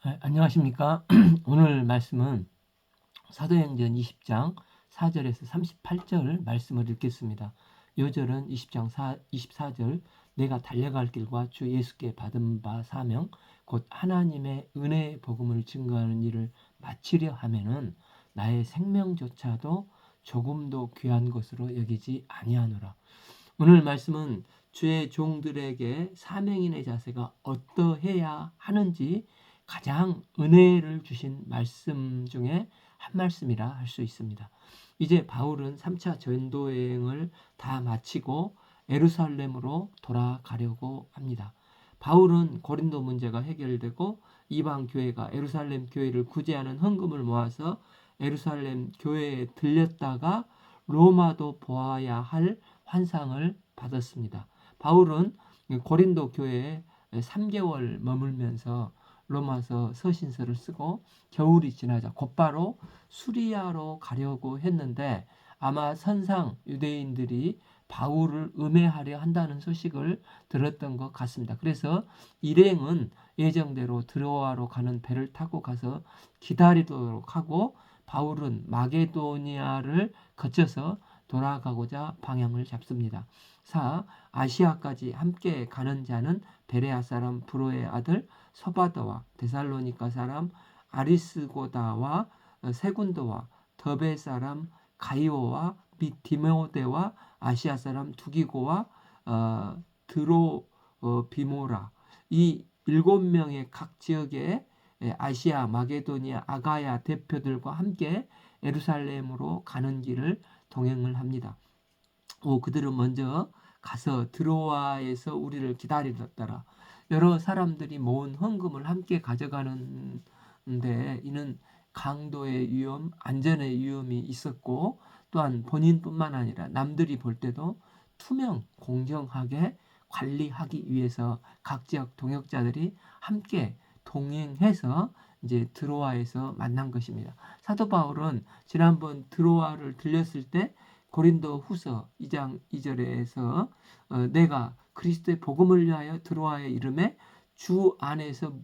안녕하십니까? 오늘 말씀은 사도행전 20장 4절에서 38절 말씀을 읽겠습니다. 요절은 20장 24절 내가 달려갈 길과 주 예수께 받은 바 사명 곧 하나님의 은혜의 복음을 증거하는 일을 마치려 하면은 나의 생명조차도 조금도 귀한 것으로 여기지 아니하노라. 오늘 말씀은 주의 종들에게 사명인의 자세가 어떠해야 하는지 가장 은혜를 주신 말씀 중에 한 말씀이라 할 수 있습니다. 이제 바울은 3차 전도여행을 다 마치고 예루살렘으로 돌아가려고 합니다. 바울은 고린도 문제가 해결되고 이방 교회가 예루살렘 교회를 구제하는 헌금을 모아서 예루살렘 교회에 들렸다가 로마도 보아야 할 환상을 받았습니다. 바울은 고린도 교회에 3개월 머물면서 로마서 서신서를 쓰고 겨울이 지나자 곧바로 수리아로 가려고 했는데 아마 선상 유대인들이 바울을 음해하려 한다는 소식을 들었던 것 같습니다. 그래서 일행은 예정대로 드로아로 가는 배를 타고 가서 기다리도록 하고 바울은 마게도니아를 거쳐서 돌아가고자 방향을 잡습니다. 4. 아시아까지 함께 가는 자는 베레아 사람 브로의 아들 소바더와 데살로니가 사람 아리스고다와 세군도와 더베 사람 가이오와 및 디모데와 아시아 사람 두기고와 드로비모라 이 7명의 각 지역의 아시아, 마게도니아, 아가야 대표들과 함께 예루살렘으로 가는 길을 동행을 합니다. 그들은 먼저 가서 드로아에서 우리를 기다리더라. 여러 사람들이 모은 헌금을 함께 가져가는데 이는 강도의 위험, 안전의 위험이 있었고 또한 본인뿐만 아니라 남들이 볼 때도 투명, 공정하게 관리하기 위해서 각 지역 동역자들이 함께 동행해서 이제 드로아에서 만난 것입니다. 사도 바울은 지난번 드로아를 들렸을 때 고린도 후서 2장 2절에서 내가 그리스도의 복음을 위하여 드로아에 이름에 주 안에서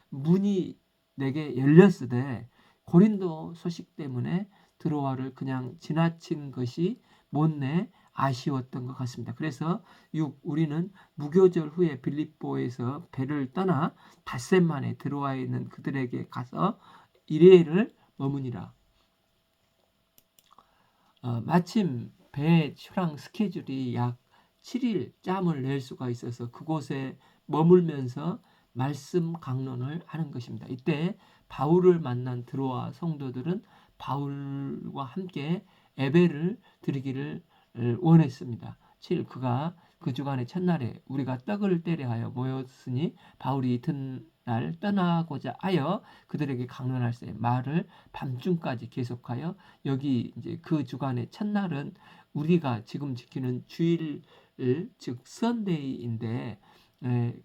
문이 내게 열렸으되 고린도 소식 때문에 드로아를 그냥 지나친 것이 못내 아쉬웠던 것 같습니다. 그래서 6. 우리는 무교절 후에 빌립보에서 배를 떠나 닷새 만에 드로아에 있는 그들에게 가서 일회를 머무니라. 마침 배 출항 스케줄이 약 7일 짬을 낼 수가 있어서 그곳에 머물면서 말씀 강론을 하는 것입니다. 이때 바울을 만난 드로아 성도들은 바울과 함께 예배를 드리기를 원했습니다. 7. 그가 그 주간의 첫날에 우리가 떡을 떼려 하여 모였으니 바울이 이튿날 떠나고자 하여 그들에게 강론할세 말을 밤중까지 계속하여 여기 이제 그 주간의 첫날은 우리가 지금 지키는 주일 즉 선데이인데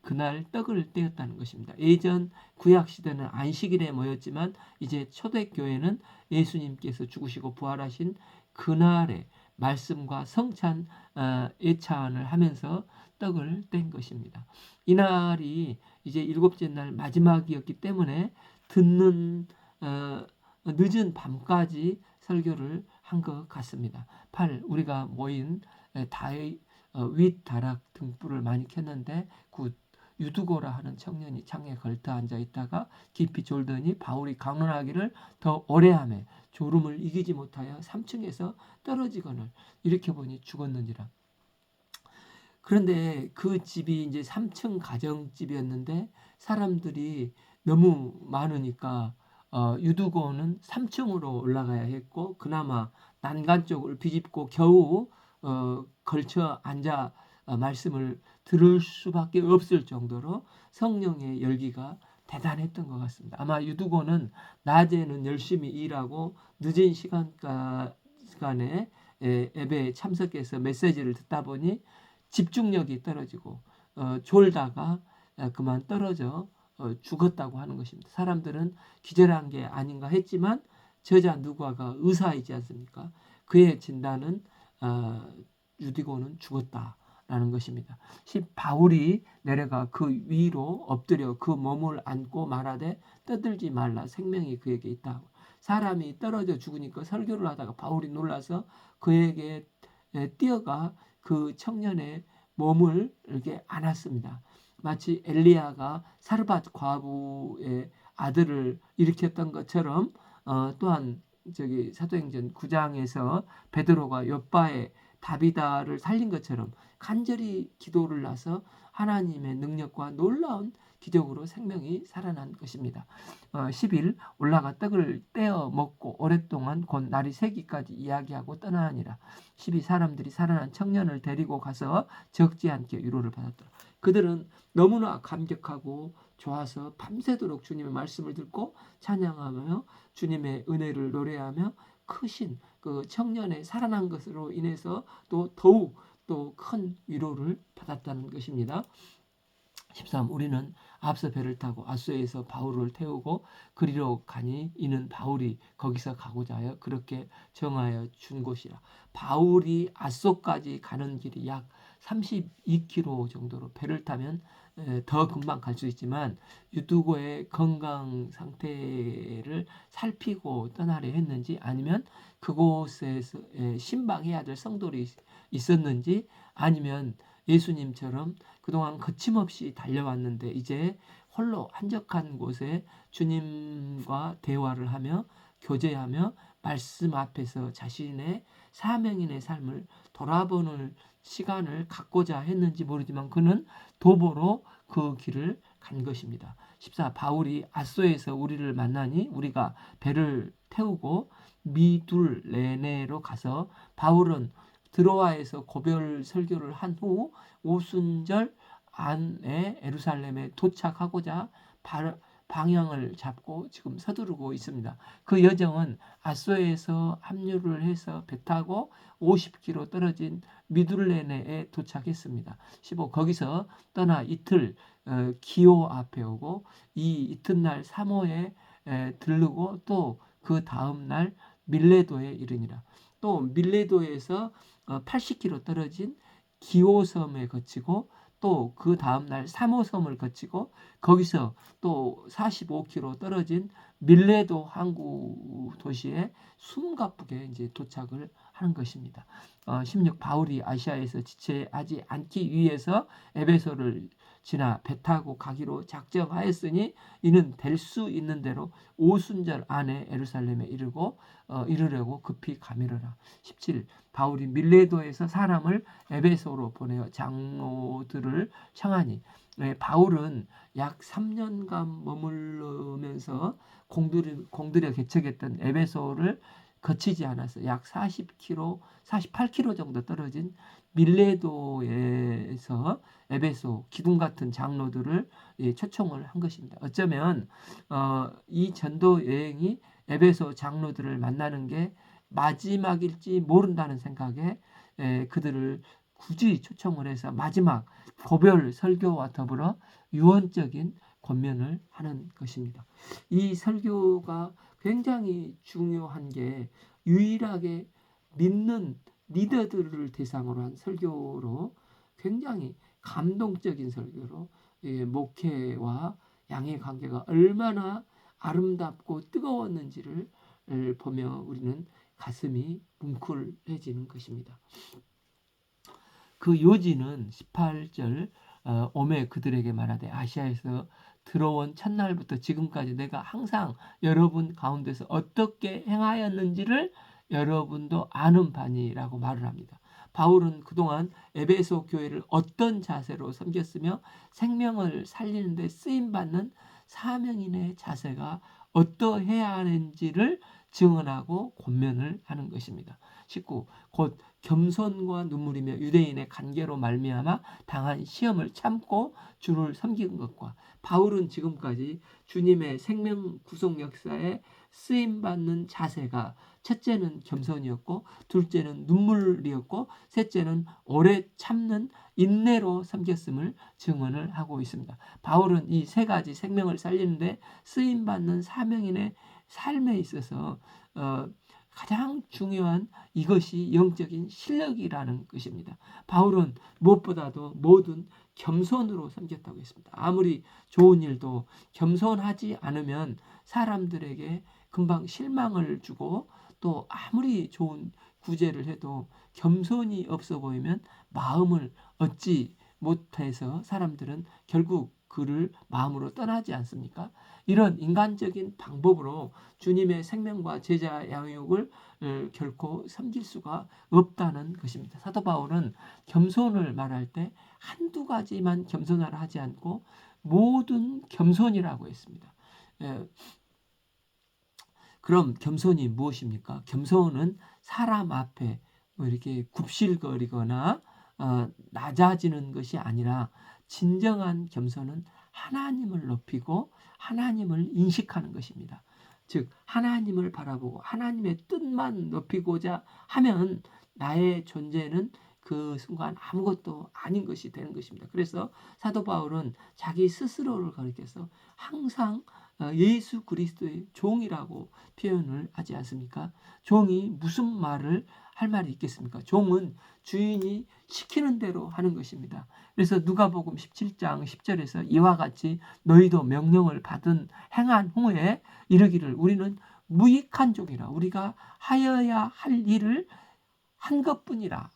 그날 떡을 떼었다는 것입니다. 예전 구약 시대는 안식일에 모였지만 이제 초대교회는 예수님께서 죽으시고 부활하신 그날에 말씀과 성찬 예찬을 하면서 떡을 뗀 것입니다. 이날이 이제 일곱째 날 마지막이었기 때문에 듣는 늦은 밤까지 설교를 한 것 같습니다. 8. 우리가 모인 윗다락 등불을 많이 켰는데 그 유두고라 하는 청년이 창에 걸터 앉아 있다가 깊이 졸더니 바울이 강론하기를 더 오래 하매 졸음을 이기지 못하여 3층에서 떨어지거늘 일으켜보니 죽었는지라. 그런데 그 집이 이제 3층 가정집이었는데 사람들이 너무 많으니까 유두고는 3층으로 올라가야 했고 그나마 난간 쪽을 비집고 겨우 걸쳐 앉아 말씀을 들을 수밖에 없을 정도로 성령의 열기가 대단했던 것 같습니다. 아마 유두고는 낮에는 열심히 일하고 늦은 시간에 예배에 참석해서 메시지를 듣다 보니 집중력이 떨어지고 졸다가 그만 떨어져 죽었다고 하는 것입니다. 사람들은 기절한 게 아닌가 했지만 저자 누가가 의사이지 않습니까? 그의 진단은 유디고는 죽었다. 라는 것입니다. 바울이 내려가 그 위로 엎드려 그 몸을 안고 말하되 떠들지 말라 생명이 그에게 있다고. 사람이 떨어져 죽으니까 설교를 하다가 바울이 놀라서 그에게 뛰어가 그 청년의 몸을 이렇게 안았습니다. 마치 엘리야가 사르밧 과부의 아들을 일으켰던 것처럼 또한 사도행전 9장에서 베드로가 욥바의 다비다를 살린 것처럼 간절히 기도를 나서 하나님의 능력과 놀라운 기적으로 생명이 살아난 것입니다. 10일 올라가 떡을 떼어 먹고 오랫동안 곧 날이 새기까지 이야기하고 떠나니라. 12 사람들이 살아난 청년을 데리고 가서 적지 않게 위로를 받았더라. 그들은 너무나 감격하고 좋아서 밤새도록 주님의 말씀을 듣고 찬양하며 주님의 은혜를 노래하며 크신 그 청년의 살아난 것으로 인해서 또 더욱 또 큰 위로를 받았다는 것입니다. 13 우리는 앞서 배를 타고 아소에서 바울을 태우고 그리로 가니 이는 바울이 거기서 가고자 하여 그렇게 정하여 준 곳이라. 바울이 아소까지 가는 길이 약 32km 정도로 배를 타면 더 금방 갈 수 있지만 유두고의 건강 상태를 살피고 떠나려 했는지 아니면 그곳에서 신방해야 될 성도들이 있었는지 아니면 예수님처럼 그동안 거침없이 달려왔는데 이제 홀로 한적한 곳에 주님과 대화를 하며 교제하며 말씀 앞에서 자신의 사명인의 삶을 돌아보는 시간을 갖고자 했는지 모르지만 그는 도보로 그 길을 간 것입니다. 14 바울이 아소에서 우리를 만나니 우리가 배를 태우고 미둘레네로 가서 바울은 드로아에서 고별 설교를 한 후 오순절 안에 예루살렘에 도착하고자 방향을 잡고 지금 서두르고 있습니다. 그 여정은 아소에서 합류를 해서 배 타고 50km 떨어진 미둘레네에 도착했습니다. 15 거기서 떠나 이틀 기오 앞에 오고 이 이튿날 사모에 들르고 또 그 다음날 밀레도에 이르니라. 또 밀레도에서 80km 떨어진 기오섬에 거치고 또 그 다음날 사모섬을 거치고 거기서 또 45km 떨어진 밀레도 항구 도시에 숨가쁘게 이제 도착을 하는 것입니다. 16 바울이 아시아에서 지체하지 않기 위해서 에베소를 지나 배 타고 가기로 작정하였으니 이는 될 수 있는 대로 오순절 안에 예루살렘에 이르려고 급히 가미르라. 17 바울이 밀레도에서 사람을 에베소로 보내어 장로들을 청하니 바울은 약 3년간 머무르면서 공들여 개척했던 에베소를 거치지 않아서 약 40km, 48km 정도 떨어진 밀레도에서 에베소 기둥 같은 장로들을 초청을 한 것입니다. 어쩌면 이 전도 여행이 에베소 장로들을 만나는 게 마지막일지 모른다는 생각에 그들을 굳이 초청을 해서 마지막 고별 설교와 더불어 유언적인 권면을 하는 것입니다. 이 설교가 굉장히 중요한 게 유일하게 믿는 리더들을 대상으로 한 설교로 굉장히 감동적인 설교로 목회와 양의 관계가 얼마나 아름답고 뜨거웠는지를 보며 우리는 가슴이 뭉클해지는 것입니다. 그 요지는 18절 오매 그들에게 말하되 아시아에서 들어온 첫날부터 지금까지 내가 항상 여러분 가운데서 어떻게 행하였는지를 여러분도 아는 바니라고 말을 합니다. 바울은 그동안 에베소 교회를 어떤 자세로 섬겼으며 생명을 살리는 데 쓰임받는 사명인의 자세가 어떠해야 하는지를 증언하고 권면을 하는 것입니다. 19. 곧 겸손과 눈물이며 유대인의 관계로 말미암아 당한 시험을 참고 주를 섬기는 것과 바울은 지금까지 주님의 생명 구속 역사에 쓰임받는 자세가 첫째는 겸손이었고 둘째는 눈물이었고 셋째는 오래 참는 인내로 섬겼음을 증언을 하고 있습니다. 바울은 이 세 가지 생명을 살리는데 쓰임받는 사명인의 삶에 있어서 가장 중요한 이것이 영적인 실력이라는 것입니다. 바울은 무엇보다도 모든 겸손으로 섬겼다고 했습니다. 아무리 좋은 일도 겸손하지 않으면 사람들에게 금방 실망을 주고, 또 아무리 좋은 구제를 해도 겸손이 없어 보이면 마음을 얻지 못해서 사람들은 결국 그를 마음으로 떠나지 않습니까? 이런 인간적인 방법으로 주님의 생명과 제자 양육을 결코 섬길 수가 없다는 것입니다. 사도 바울은 겸손을 말할 때 한두 가지만 겸손하라 하지 않고 모든 겸손이라고 했습니다. 그럼 겸손이 무엇입니까? 겸손은 사람 앞에 이렇게 굽실거리거나 낮아지는 것이 아니라, 진정한 겸손은 하나님을 높이고 하나님을 인식하는 것입니다. 즉 하나님을 바라보고 하나님의 뜻만 높이고자 하면 나의 존재는 그 순간 아무것도 아닌 것이 되는 것입니다. 그래서 사도 바울은 자기 스스로를 가리켜서 항상 예수 그리스도의 종이라고 표현을 하지 않습니까? 종이 무슨 말을 할 말이 있겠습니까? 종은 주인이 시키는 대로 하는 것입니다. 그래서 누가복음 17장 10절에서 이와 같이 너희도 명령을 받은 행한 후에 이르기를 우리는 무익한 종이라, 우리가 하여야 할 일을 한 것뿐이라.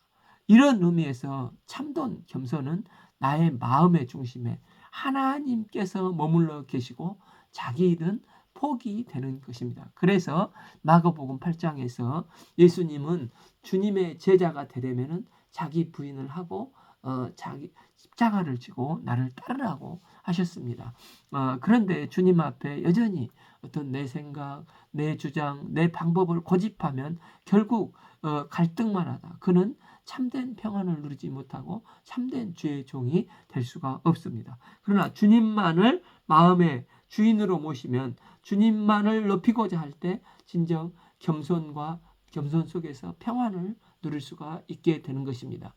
이런 의미에서 참된 겸손은 나의 마음의 중심에 하나님께서 머물러 계시고 자기 일은 포기되는 것입니다. 그래서 마가복음 8장에서 예수님은 주님의 제자가 되려면 자기 부인을 하고 자기 십자가를 지고 나를 따르라고 하셨습니다. 그런데 주님 앞에 여전히 어떤 내 생각, 내 주장, 내 방법을 고집하면 결국 갈등만 하다 그는 참된 평안을 누리지 못하고 참된 주의 종이 될 수가 없습니다. 그러나 주님만을 마음의 주인으로 모시면, 주님만을 높이고자 할 때 진정 겸손과 겸손 속에서 평안을 누릴 수가 있게 되는 것입니다.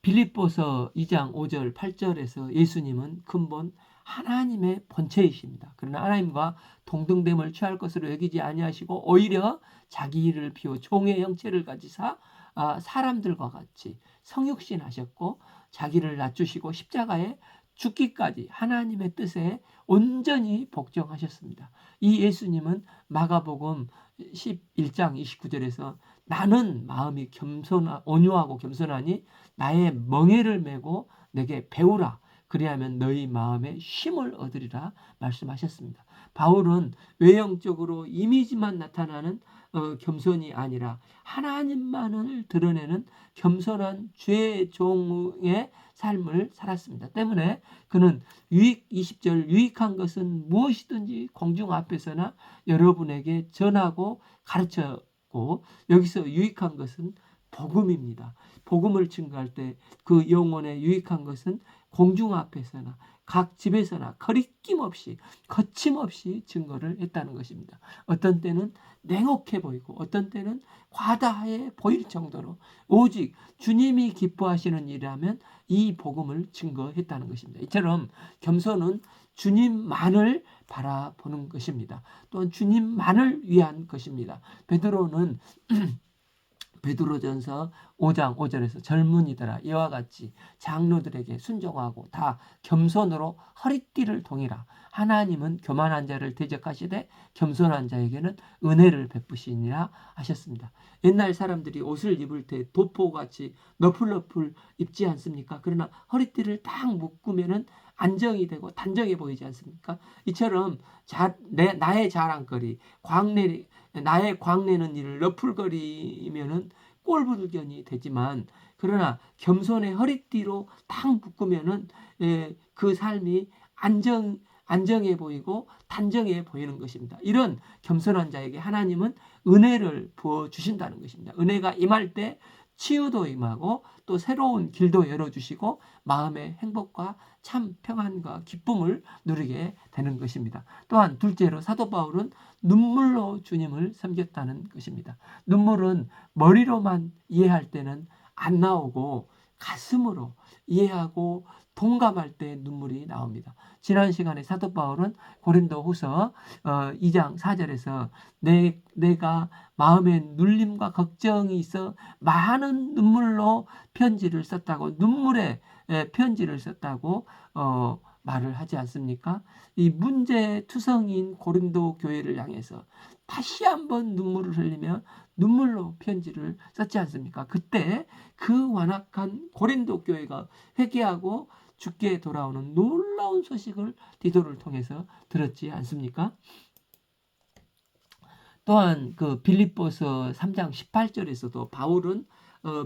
빌립보서 2장 5절 8절에서 예수님은 근본 하나님의 본체이십니다. 그러나 하나님과 동등됨을 취할 것으로 여기지 아니하시고 오히려 자기 일을 비워 종의 형체를 가지사 사람들과 같이 성육신하셨고 자기를 낮추시고 십자가에 죽기까지 하나님의 뜻에 온전히 복종하셨습니다. 이 예수님은 마가복음 11장 29절에서 나는 마음이 온유하고 겸손하니 나의 멍에를 메고 내게 배우라. 그리하면 너희 마음에 쉼을 얻으리라 말씀하셨습니다. 바울은 외형적으로 이미지만 나타나는 겸손이 아니라 하나님만을 드러내는 겸손한 주의 종의 삶을 살았습니다. 때문에 그는 20절 유익한 것은 무엇이든지 공중 앞에서나 여러분에게 전하고 가르쳤고, 여기서 유익한 것은 복음입니다. 복음을 증거할 때 그 영혼에 유익한 것은 공중 앞에서나 각 집에서나 거리낌없이 거침없이 증거를 했다는 것입니다. 어떤 때는 냉혹해 보이고 어떤 때는 과다해 보일 정도로 오직 주님이 기뻐하시는 일이라면 이 복음을 증거했다는 것입니다. 이처럼 겸손은 주님만을 바라보는 것입니다. 또한 주님만을 위한 것입니다. 베드로는 베드로전서 5장 5절에서 젊은이들아 이와 같이 장로들에게 순종하고 다 겸손으로 허리띠를 동이라. 하나님은 교만한 자를 대적하시되 겸손한 자에게는 은혜를 베푸시니라 하셨습니다. 옛날 사람들이 옷을 입을 때 도포같이 너풀너풀 입지 않습니까? 그러나 허리띠를 딱 묶으면은 안정이 되고 단정해 보이지 않습니까? 이처럼 나의 자랑거리, 나의 광내는 일을 너풀거리면은 꼴불견이 되지만, 그러나 겸손의 허리띠로 딱 묶으면은 그 삶이 안정해 보이고 단정해 보이는 것입니다. 이런 겸손한 자에게 하나님은 은혜를 부어 주신다는 것입니다. 은혜가 임할 때 치유도 임하고 또 새로운 길도 열어주시고 마음의 행복과 참 평안과 기쁨을 누리게 되는 것입니다. 또한 둘째로 사도 바울은 눈물로 주님을 섬겼다는 것입니다. 눈물은 머리로만 이해할 때는 안 나오고 가슴으로 이해하고 동감할 때 눈물이 나옵니다. 지난 시간에 사도 바울은 고린도후서 2장 4절에서 내가 마음에 눌림과 걱정이 있어 많은 눈물로 편지를 썼다고, 눈물의 편지를 썼다고 말을 하지 않습니까? 이 문제투성인 고린도 교회를 향해서 다시 한번 눈물을 흘리며 눈물로 편지를 썼지 않습니까? 그때 그 완악한 고린도 교회가 회개하고 주께 돌아오는 놀라운 소식을 디도를 통해서 들었지 않습니까? 또한 그 빌립보서 3장 18절에서도 바울은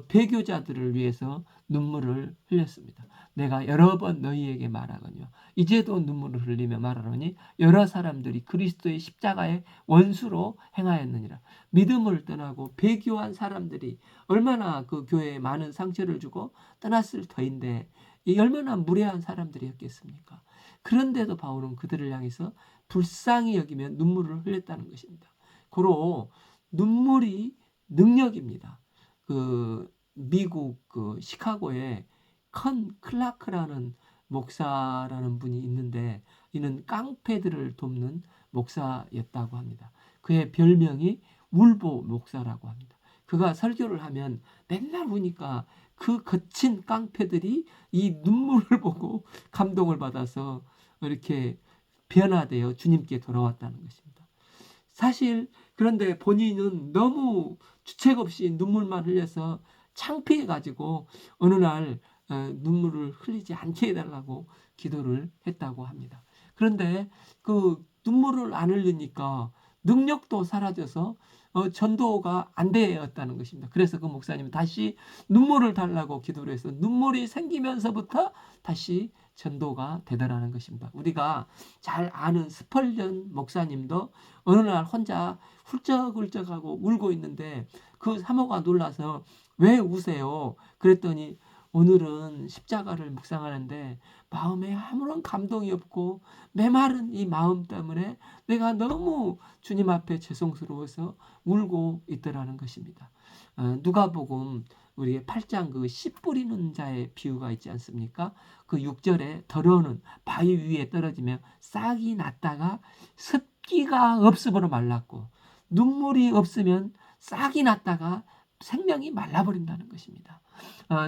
배교자들을 위해서 눈물을 흘렸습니다. 내가 여러 번 너희에게 말하거니와 이제도 눈물을 흘리며 말하노니 여러 사람들이 그리스도의 십자가의 원수로 행하였느니라. 믿음을 떠나고 배교한 사람들이 얼마나 그 교회에 많은 상처를 주고 떠났을 터인데 이 얼마나 무례한 사람들이었겠습니까? 그런데도 바울은 그들을 향해서 불쌍히 여기며 눈물을 흘렸다는 것입니다. 고로 눈물이 능력입니다. 그 미국 그 시카고에 컨 클라크라는 목사라는 분이 있는데 이는 깡패들을 돕는 목사였다고 합니다. 그의 별명이 울보 목사라고 합니다. 그가 설교를 하면 맨날 우니까 그 거친 깡패들이 이 눈물을 보고 감동을 받아서 이렇게 변화되어 주님께 돌아왔다는 것입니다. 사실 그런데 본인은 너무 주책 없이 눈물만 흘려서 창피해가지고 어느 날 눈물을 흘리지 않게 해달라고 기도를 했다고 합니다. 그런데 그 눈물을 안 흘리니까 능력도 사라져서 전도가 안 되었다는 것입니다. 그래서 그 목사님은 다시 눈물을 달라고 기도를 해서 눈물이 생기면서부터 다시 전도가 되더라는 것입니다. 우리가 잘 아는 스펄전 목사님도 어느 날 혼자 훌쩍훌쩍하고 울고 있는데 그 사모가 놀라서 왜 우세요? 그랬더니 오늘은 십자가를 묵상하는데 마음에 아무런 감동이 없고 메마른 이 마음 때문에 내가 너무 주님 앞에 죄송스러워서 울고 있더라는 것입니다. 누가복음 우리의 8장 그 씨 뿌리는 자의 비유가 있지 않습니까? 그 6절에 더러는 바위 위에 떨어지며 싹이 났다가 습기가 없으므로 말랐고 눈물이 없으면 싹이 났다가 생명이 말라버린다는 것입니다.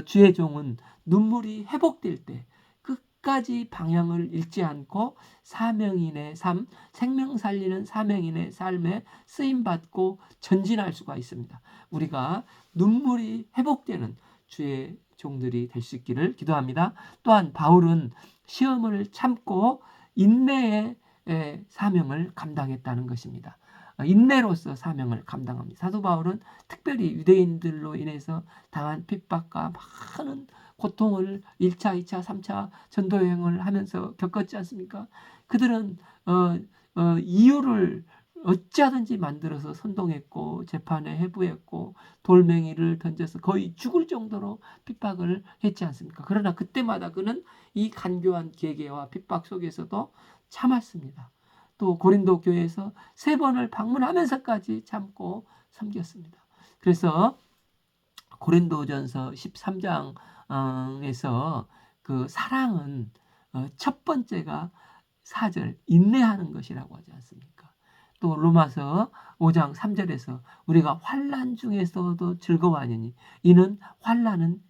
주의 종은 눈물이 회복될 때 끝까지 방향을 잃지 않고 사명인의 삶, 생명 살리는 사명인의 삶에 쓰임받고 전진할 수가 있습니다. 우리가 눈물이 회복되는 주의 종들이 될 수 있기를 기도합니다. 또한 바울은 시험을 참고 인내의 사명을 감당했다는 것입니다. 인내로서 사명을 감당합니다. 사도 바울은 특별히 유대인들로 인해서 당한 핍박과 많은 고통을 1차, 2차, 3차 전도여행을 하면서 겪었지 않습니까? 그들은 이유를 어찌하든지 만들어서 선동했고 재판에 회부했고 돌멩이를 던져서 거의 죽을 정도로 핍박을 했지 않습니까? 그러나 그때마다 그는 이 간교한 계계와 핍박 속에서도 참았습니다. 또 고린도 교회에서 3번을 방문하면서까지 참고 섬겼습니다. 그래서 고린도전서 13장에서 그 사랑은 첫 번째가 4절 인내하는 것이라고 하지 않습니까? 또 로마서 5장 3절에서 우리가 환난 중에서도 즐거워하느니 이는 환난은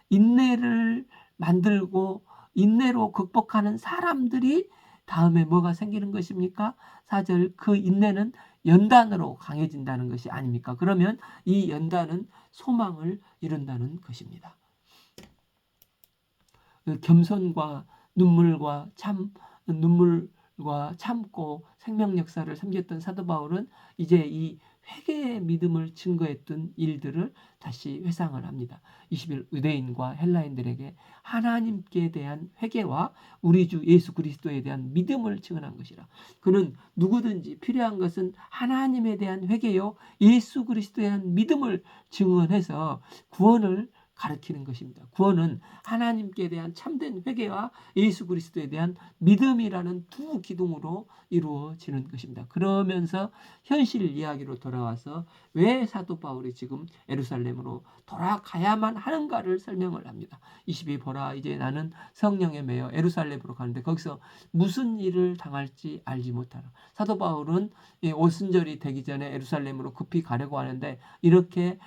인내를 만들고 인내로 극복하는 사람들이 다음에 뭐가 생기는 것입니까? 4절 그 인내는 연단으로 강해진다는 것이 아닙니까? 그러면 이 연단은 소망을 이룬다는 것입니다. 겸손과 눈물과 참고 생명 역사를 섬겼던 사도 바울은 이제 이 회개의 믿음을 증거했던 일들을 다시 회상을 합니다. 20일 유대인과 헬라인들에게 하나님께 대한 회개와 우리 주 예수 그리스도에 대한 믿음을 증언한 것이라. 그는 누구든지 필요한 것은 하나님에 대한 회개요 예수 그리스도에 대한 믿음을 증언해서 구원을 가르치는 것입니다. 구원은 하나님께 대한 참된 회개와 예수 그리스도에 대한 믿음이라는 두 기둥으로 이루어지는 것입니다. 그러면서 현실 이야기로 돌아와서 왜 사도 바울이 지금 예루살렘으로 돌아가야만 하는가를 설명을 합니다. 22 보라 이제 나는 성령에 매여 예루살렘으로 가는데 거기서 무슨 일을 당할지 알지 못하라. 사도 바울은 오순절이 되기 전에 예루살렘으로 급히 가려고 하는데 이렇게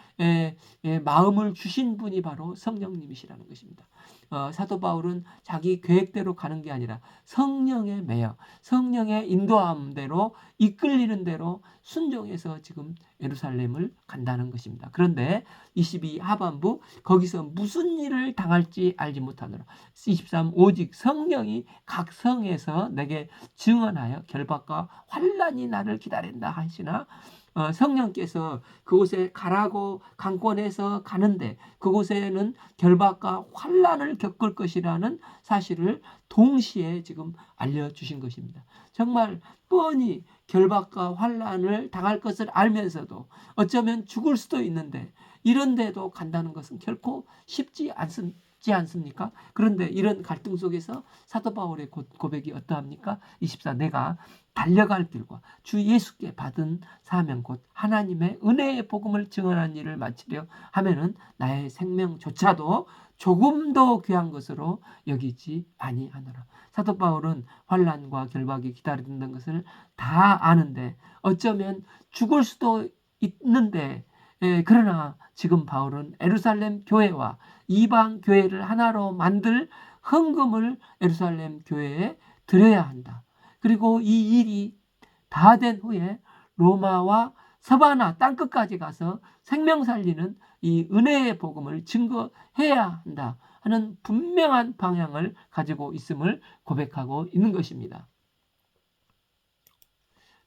마음을 주신 분이 바로 성령님이시라는 것입니다. 사도 바울은 자기 계획대로 가는 게 아니라 성령에 매여 성령의 인도함대로 이끌리는 대로 순종해서 지금 예루살렘을 간다는 것입니다. 그런데 22 하반부 거기서 무슨 일을 당할지 알지 못하노라. 23 오직 성령이 각 성에서 내게 증언하여 결박과 환난이 나를 기다린다 하시나 성령께서 그곳에 가라고 강권해서 가는데 그곳에는 결박과 환난을 겪을 것이라는 사실을 동시에 지금 알려주신 것입니다. 정말 뻔히 결박과 환난을 당할 것을 알면서도 어쩌면 죽을 수도 있는데 이런데도 간다는 것은 결코 쉽지 않습니까? 그런데 이런 갈등 속에서 사도 바울의 고백이 어떠합니까? 24 내가 달려갈 길과 주 예수께 받은 사명 곧 하나님의 은혜의 복음을 증언한 일을 마치려 하면은 나의 생명조차도 조금 더 귀한 것으로 여기지 아니하노라. 사도 바울은 환난과 결박이 기다린다는 것을 다 아는데 어쩌면 죽을 수도 있는데 그러나 지금 바울은 예루살렘 교회와 이방 교회를 하나로 만들 헌금을 예루살렘 교회에 드려야 한다. 그리고 이 일이 다 된 후에 로마와 서바나 땅끝까지 가서 생명 살리는 이 은혜의 복음을 증거해야 한다 하는 분명한 방향을 가지고 있음을 고백하고 있는 것입니다.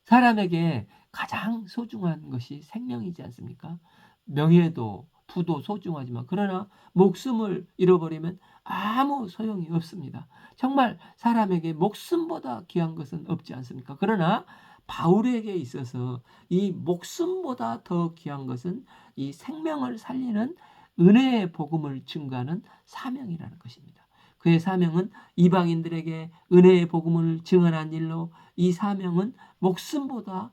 사람에게 가장 소중한 것이 생명이지 않습니까? 명예도 부도 소중하지만 그러나 목숨을 잃어버리면 아무 소용이 없습니다. 정말 사람에게 목숨보다 귀한 것은 없지 않습니까? 그러나 바울에게 있어서 이 목숨보다 더 귀한 것은 이 생명을 살리는 은혜의 복음을 증거하는 사명이라는 것입니다. 그의 사명은 이방인들에게 은혜의 복음을 증언한 일로 이 사명은 목숨보다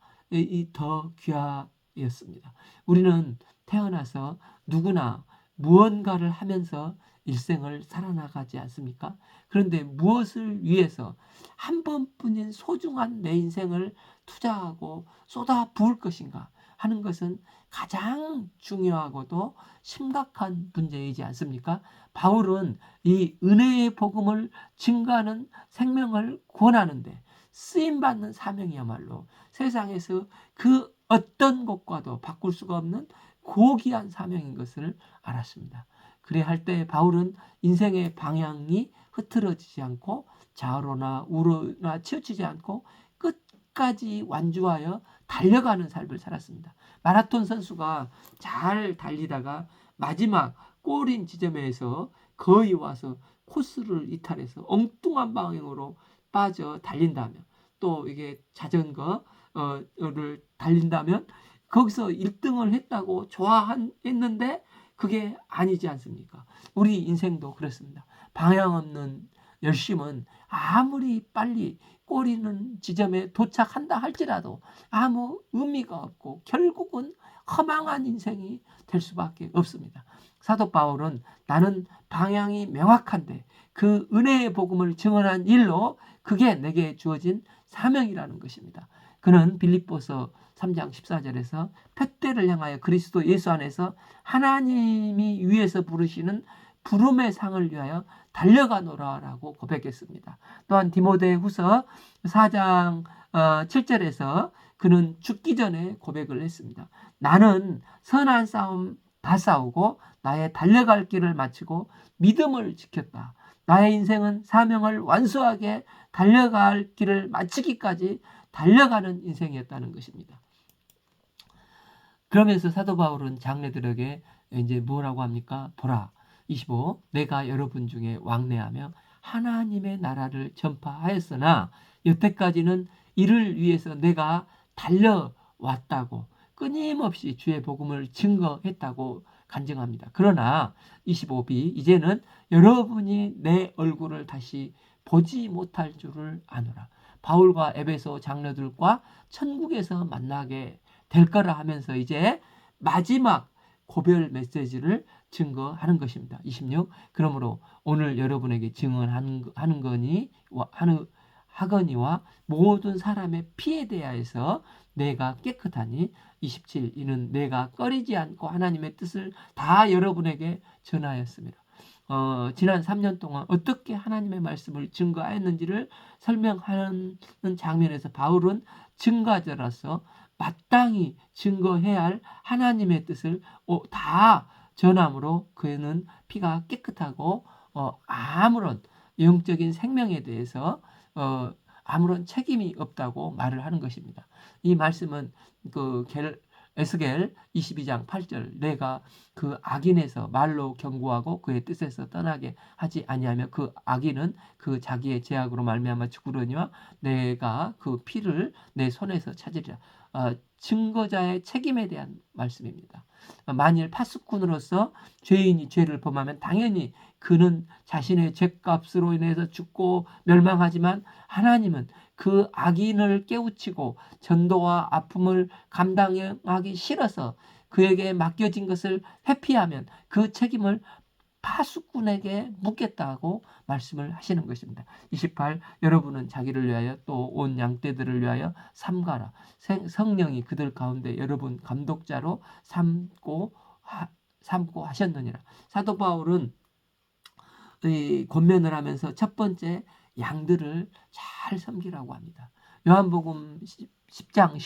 더 귀하였습니다. 우리는 태어나서 누구나 무언가를 하면서 일생을 살아나가지 않습니까? 그런데 무엇을 위해서 한 번뿐인 소중한 내 인생을 투자하고 쏟아 부을 것인가 하는 것은 가장 중요하고도 심각한 문제이지 않습니까? 바울은 이 은혜의 복음을 증거하는 생명을 권하는데 쓰임받는 사명이야말로 세상에서 그 어떤 것과도 바꿀 수가 없는 고귀한 사명인 것을 알았습니다. 그래 할 때 바울은 인생의 방향이 흐트러지지 않고 좌우로나 우로나 치우치지 않고 끝까지 완주하여 달려가는 삶을 살았습니다. 마라톤 선수가 잘 달리다가 마지막 골인 지점에서 거의 와서 코스를 이탈해서 엉뚱한 방향으로 빠져 달린다면 또 이게 자전거를 달린다면 거기서 1등을 했다고 좋아했는데 그게 아니지 않습니까? 우리 인생도 그렇습니다. 방향 없는 열심은 아무리 빨리 꼬리는 지점에 도착한다 할지라도 아무 의미가 없고 결국은 허망한 인생이 될 수밖에 없습니다. 사도 바울은 나는 방향이 명확한데 그 은혜의 복음을 증언한 일로 그게 내게 주어진 사명이라는 것입니다. 그는 빌립보서 3장 14절에서 푯대를 향하여 그리스도 예수 안에서 하나님이 위에서 부르시는 부름의 상을 위하여 달려가노라라고 고백했습니다. 또한 디모데후서 4장 7절에서 그는 죽기 전에 고백을 했습니다. 나는 선한 싸움 다 싸우고 나의 달려갈 길을 마치고 믿음을 지켰다. 나의 인생은 사명을 완수하게 달려갈 길을 마치기까지 달려가는 인생이었다는 것입니다. 그러면서 사도 바울은 장례들에게 이제 뭐라고 합니까? 보라 25 내가 여러분 중에 왕래하며 하나님의 나라를 전파하였으나 여태까지는 이를 위해서 내가 달려왔다고 끊임없이 주의 복음을 증거했다고 간증합니다. 그러나 25b 이제는 여러분이 내 얼굴을 다시 보지 못할 줄을 아노라. 바울과 에베소 장로들과 천국에서 만나게 될 거라 하면서 이제 마지막 고별 메시지를 증거하는 것입니다. 26. 그러므로 오늘 여러분에게 증언하는 거니 하거니와 모든 사람의 피에 대하여서 내가 깨끗하니 27. 이는 내가 꺼리지 않고 하나님의 뜻을 다 여러분에게 전하였습니다. 지난 3년 동안 어떻게 하나님의 말씀을 증거하였는지를 설명하는 장면에서 바울은 증거자로서 마땅히 증거해야 할 하나님의 뜻을 다 전함으로 그는 피가 깨끗하고 아무런 영적인 생명에 대해서 아무런 책임이 없다고 말을 하는 것입니다. 이 말씀은 에스겔 22장 8절 내가 그 악인에서 말로 경고하고 그의 뜻에서 떠나게 하지 아니하며 그 악인은 그 자기의 죄악으로 말미암아 죽으려니와 내가 그 피를 내 손에서 찾으리라. 증거자의 책임에 대한 말씀입니다. 만일 파수꾼으로서 죄인이 죄를 범하면 당연히 그는 자신의 죄값으로 인해서 죽고 멸망하지만 하나님은 그 악인을 깨우치고 전도와 아픔을 감당하기 싫어서 그에게 맡겨진 것을 회피하면 그 책임을 파수꾼에게 묻겠다고 말씀을 하시는 것입니다. 28. 여러분은 자기를 위하여 또 온 양떼들을 위하여 삼가라. 성령이 그들 가운데 여러분 감독자로 삼고 하셨느니라. 사도 바울은 이 권면을 하면서 첫 번째 양들을 잘 섬기라고 합니다. 요한복음 10장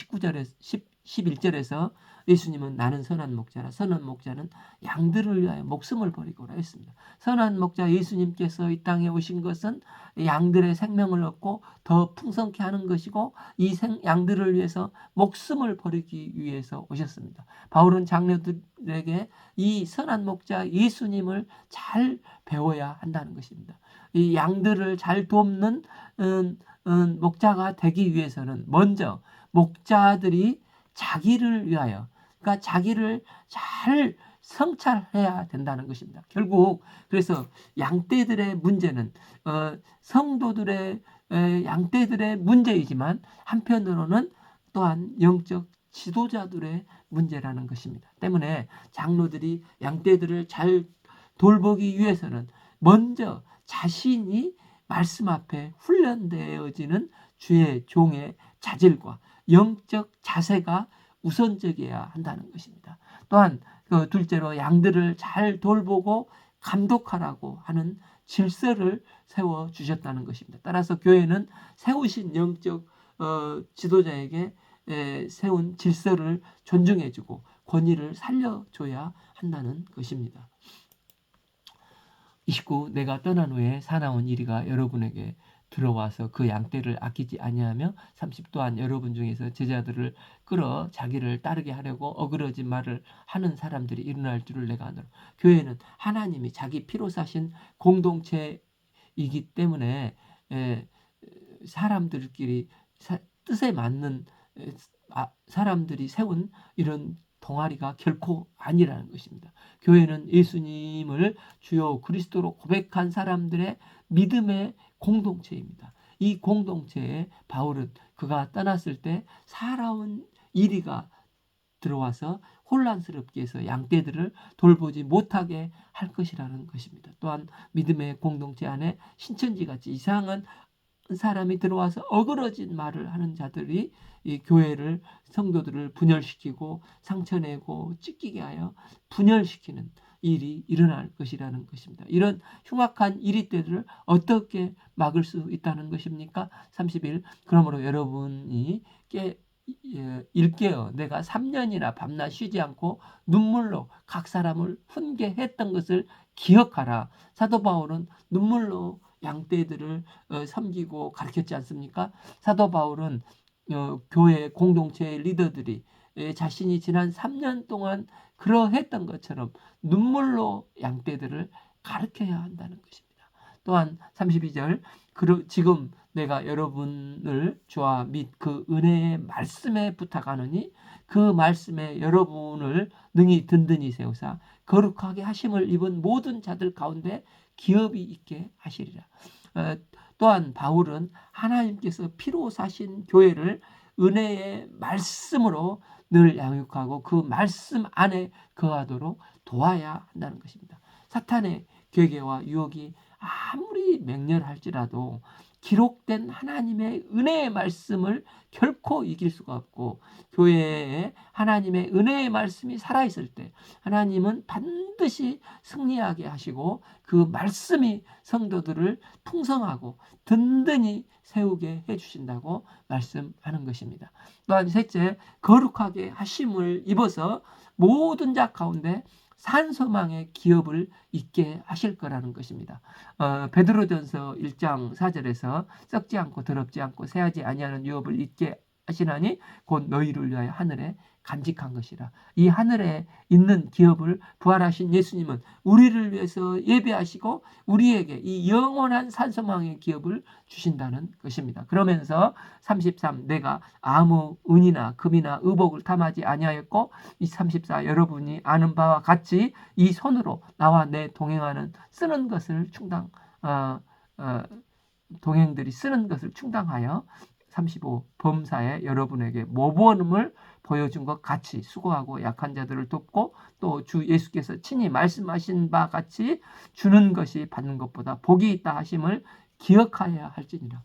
11절에서 예수님은 나는 선한 목자라 선한 목자는 양들을 위하여 목숨을 버리고라 했습니다. 선한 목자 예수님께서 이 땅에 오신 것은 양들의 생명을 얻고 더 풍성케 하는 것이고 이 양들을 위해서 목숨을 버리기 위해서 오셨습니다. 바울은 장로들에게 이 선한 목자 예수님을 잘 배워야 한다는 것입니다. 이 양들을 잘 돕는 목자가 되기 위해서는 먼저 목자들이 자기를 위하여 그러니까 자기를 잘 성찰해야 된다는 것입니다. 결국 그래서 양떼들의 문제는 성도들의 양떼들의 문제이지만 한편으로는 또한 영적 지도자들의 문제라는 것입니다. 때문에 장로들이 양떼들을 잘 돌보기 위해서는 먼저 자신이 말씀 앞에 훈련되어지는 주의 종의 자질과 영적 자세가 우선적이어야 한다는 것입니다. 또한 둘째로 양들을 잘 돌보고 감독하라고 하는 질서를 세워주셨다는 것입니다. 따라서 교회는 세우신 영적 지도자에게 세운 질서를 존중해주고 권위를 살려줘야 한다는 것입니다. 29. 내가 떠난 후에 사나운 이리가 여러분에게 들어와서 그 양떼를 아끼지 아니하며 30. 또한 여러분 중에서 제자들을 끌어 자기를 따르게 하려고 어그러진 말을 하는 사람들이 일어날 줄을 내가 아노라. 교회는 하나님이 자기 피로 사신 공동체이기 때문에 사람들끼리 뜻에 맞는 사람들이 세운 이런 동아리가 결코 아니라는 것입니다. 교회는 예수님을 주요 그리스도로 고백한 사람들의 믿음의 공동체입니다. 이 공동체에 바울은 그가 떠났을 때 살아온 이리가 들어와서 혼란스럽게 해서 양떼들을 돌보지 못하게 할 것이라는 것입니다. 또한 믿음의 공동체 안에 신천지같이 이상한 사람이 들어와서 어그러진 말을 하는 자들이 이 교회를 성도들을 분열시키고 상처내고 찢기게 하여 분열시키는 일이 일어날 것이라는 것입니다. 이런 흉악한 일들을 어떻게 막을 수 있다는 것입니까? 31. 그러므로 여러분이 일깨어 내가 3년이나 밤낮 쉬지 않고 눈물로 각 사람을 훈계했던 것을 기억하라. 사도 바울은 눈물로 양떼들을 섬기고 가르쳤지 않습니까? 사도 바울은 교회 공동체의 리더들이 자신이 지난 3년 동안 그러했던 것처럼 눈물로 양떼들을 가르쳐야 한다는 것입니다. 또한 32절 지금 내가 여러분을 주와 및 그 은혜의 말씀에 부탁하노니 그 말씀에 여러분을 능히 든든히 세우사 거룩하게 하심을 입은 모든 자들 가운데 기업이 있게 하시리라. 또한 바울은 하나님께서 피로 사신 교회를 은혜의 말씀으로 늘 양육하고 그 말씀 안에 거하도록 도와야 한다는 것입니다. 사탄의 계계와 유혹이 아무리 맹렬할지라도 기록된 하나님의 은혜의 말씀을 결코 이길 수가 없고, 교회에 하나님의 은혜의 말씀이 살아있을 때 하나님은 반드시 승리하게 하시고 그 말씀이 성도들을 풍성하고 든든히 세우게 해주신다고 말씀하는 것입니다. 또한 셋째, 거룩하게 하심을 입어서 모든 자 가운데 산소망의 기업을 있게 하실 거라는 것입니다. 베드로전서 1장 4절에서 썩지 않고 더럽지 않고 새하지 아니하는 유업을 있게 하시나니 곧 너희를 위하여 하늘에 간직한 것이라. 이 하늘에 있는 기업을 부활하신 예수님은 우리를 위해서 예배하시고 우리에게 이 영원한 산소망의 기업을 주신다는 것입니다. 그러면서 33, 내가 아무 은이나 금이나 의복을 탐하지 아니하였고, 이 34, 여러분이 아는 바와 같이 이 손으로 나와 내 동행하는 쓰는 것을 동행들이 쓰는 것을 충당하여 35, 범사에 여러분에게 모범을 보여준 것 같이 수고하고 약한 자들을 돕고 또 주 예수께서 친히 말씀하신 바 같이 주는 것이 받는 것보다 복이 있다 하심을 기억하여야 할지니라.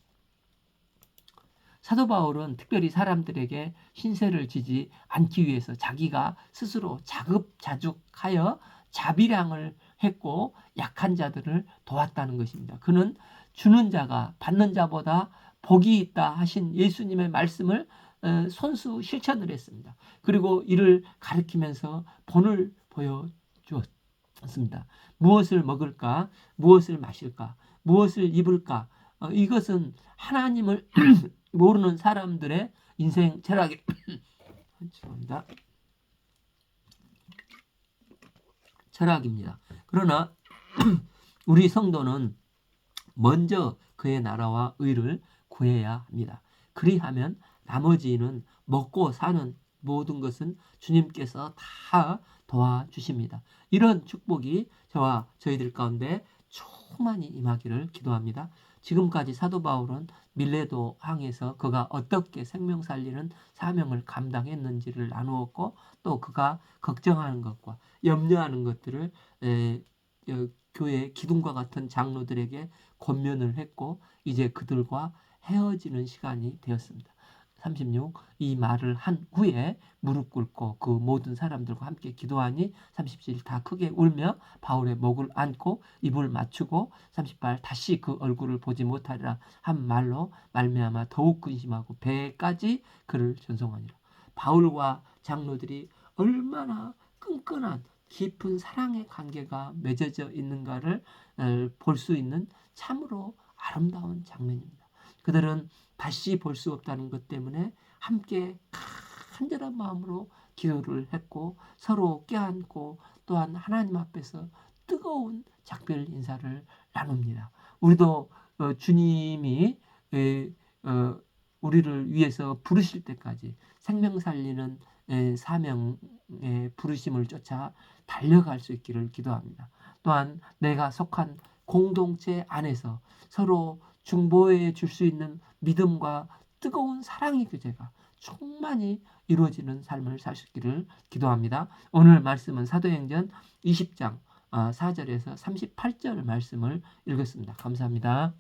사도 바울은 특별히 사람들에게 신세를 지지 않기 위해서 자기가 스스로 자급자족하여 자비량을 했고 약한 자들을 도왔다는 것입니다. 그는 주는 자가 받는 자보다 복이 있다 하신 예수님의 말씀을 손수 실천을 했습니다. 그리고 이를 가르치면서 본을 보여주었습니다. 무엇을 먹을까? 무엇을 마실까? 무엇을 입을까? 이것은 하나님을 모르는 사람들의 인생 철학이 죄송합니다. 철학입니다. 그러나 우리 성도는 먼저 그의 나라와 의를 구해야 합니다. 그리하면 나머지는 먹고 사는 모든 것은 주님께서 다 도와주십니다. 이런 축복이 저와 저희들 가운데 충만히 임하기를 기도합니다. 지금까지 사도 바울은 밀레도 항에서 그가 어떻게 생명 살리는 사명을 감당했는지를 나누었고, 또 그가 걱정하는 것과 염려하는 것들을 교회 기둥과 같은 장로들에게 권면을 했고, 이제 그들과 헤어지는 시간이 되었습니다. 36, 이 말을 한 후에 무릎 꿇고 그 모든 사람들과 함께 기도하니 37, 다 크게 울며 바울의 목을 안고 입을 맞추고 38, 다시 그 얼굴을 보지 못하리라 한 말로 말미암아 더욱 근심하고 배까지 그를 전송하니라. 바울과 장로들이 얼마나 끈끈한 깊은 사랑의 관계가 맺어져 있는가를 볼 수 있는 참으로 아름다운 장면입니다. 그들은 다시 볼 수 없다는 것 때문에 함께 간절한 마음으로 기도를 했고 서로 껴안고 또한 하나님 앞에서 뜨거운 작별 인사를 나눕니다. 우리도 주님이 우리를 위해서 부르실 때까지 생명 살리는 사명의 부르심을 쫓아 달려갈 수 있기를 기도합니다. 또한 내가 속한 공동체 안에서 서로 중보해 줄 수 있는 믿음과 뜨거운 사랑의 교제가 충만히 이루어지는 삶을 살 수 있기를 기도합니다. 오늘 말씀은 사도행전 20장 4절에서 38절 말씀을 읽었습니다. 감사합니다.